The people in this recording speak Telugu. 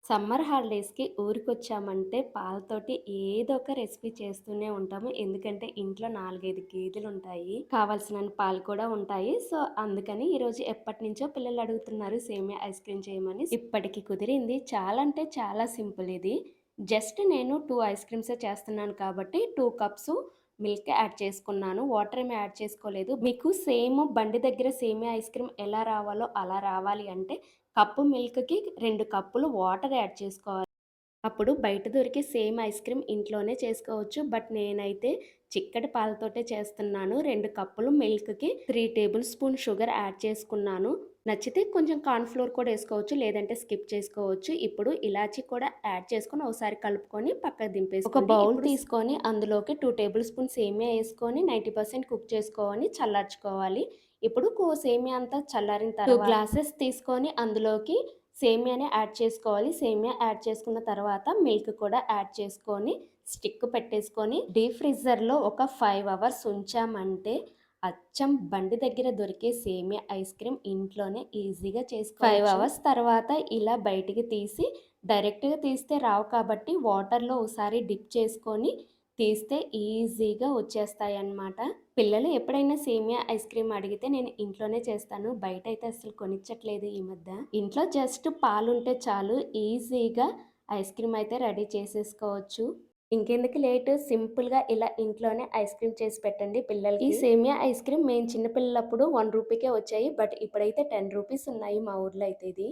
సమ్మర్ హాలిడేస్‌కి ఊరికొచ్చామంటే పాలతోటి ఏదో ఒక రెసిపీ చేస్తూనే ఉంటాము. ఎందుకంటే ఇంట్లో 4, 5 గేదెలుంటాయి. కావాల్సినన్ని పాలు కూడా ఉంటాయి. సో, అందుకని ఈరోజు ఎప్పటినుంచో పిల్లలు అడుగుతున్నారు సేమియా ఐస్ క్రీమ్ చేయమని. ఇప్పటికి కుదిరింది. చాలా అంటే చాలా సింపుల్ ఇది. జస్ట్ నేను 2 ఐస్ క్రీమ్సే చేస్తున్నాను కాబట్టి 2 కప్స్ మిల్క్ యాడ్ చేసుకున్నాను. వాటర్ ఏమి యాడ్ చేసుకోలేదు. మీకు సేమ్ బండి దగ్గర సేమియా ఐస్ క్రీమ్ ఎలా రావాలో అలా రావాలి అంటే కప్పు మిల్క్‌కి 2 కప్పులు వాటర్ యాడ్ చేసుకోవాలి. అప్పుడు బయట దొరికే సేమ్ ఐస్ క్రీమ్ ఇంట్లోనే చేసుకోవచ్చు. బట్ నేనైతే చిక్కటి పాలతోటే చేస్తున్నాను. 2 కప్పులు మిల్క్‌కి 3 టేబుల్ స్పూన్ షుగర్ యాడ్ చేసుకున్నాను. నచ్చితే కొంచెం కార్న్ ఫ్లోర్ కూడా ఏసుకోవచ్చు. లేదంటే స్కిప్ చేసుకోవచ్చు. ఇప్పుడు ఇలాచీ కూడా యాడ్ చేసుకొని ఒకసారి కలుపుకొని పక్కకు దింపేసుకోండి. ఒక బౌల్ తీసుకొని అందులోకి 2 టేబుల్ స్పూన్ సేమియా ఏసుకొని 90% కుక్ చేసుకొని చల్లార్చుకోవాలి. ఇప్పుడు సేమియా అంతా చల్లారిన తర్వాత 2 గ్లాసెస్ తీసుకొని అందులోకి సేమియాని యాడ్ చేసుకోవాలి. సేమియా యాడ్ చేసుకున్న తర్వాత మిల్క్ కూడా యాడ్ చేసుకొని స్టిక్ పెట్టేసుకొని డీప్ ఫ్రీజర్‌లో ఒక 5 అవర్స్ ఉంచామంటే అచ్చం బండి దగ్గర దొరికే సేమియా ఐస్ క్రీమ్ ఇంట్లోనే ఈజీగా చేసుకోవచ్చు. 5 అవర్స్ తర్వాత ఇలా బయటికి తీసి డైరెక్ట్‌గా తీస్తే రావు కాబట్టి వాటర్‌లో ఒకసారి డిప్ చేసుకొని తీస్తే ఈజీగా వచ్చేస్తాయన్నమాట. పిల్లలు ఎప్పుడైనా సేమియా ఐస్ క్రీమ్ అడిగితే నేను ఇంట్లోనే చేస్తాను. బయటైతే అస్సలు కొనిచ్చట్లేదు ఈ మధ్య. ఇంట్లో జస్ట్ పాలుంటే చాలు ఈజీగా ఐస్ క్రీమ్ అయితే రెడీ చేసేసుకోవచ్చు. ఇంకెందుకు లేటు సింపుల్‌గా ఇలా ఇంట్లోనే ఐస్ క్రీమ్ చేసి పెట్టండి పిల్లలకి. ఈ సేమియా ఐస్ క్రీమ్ మేము చిన్న పిల్లలప్పుడు రూ. 1 వచ్చాయి. బట్ ఇప్పుడైతే రూ. 10 ఉన్నాయి మా ఊర్లో అయితే ఇది.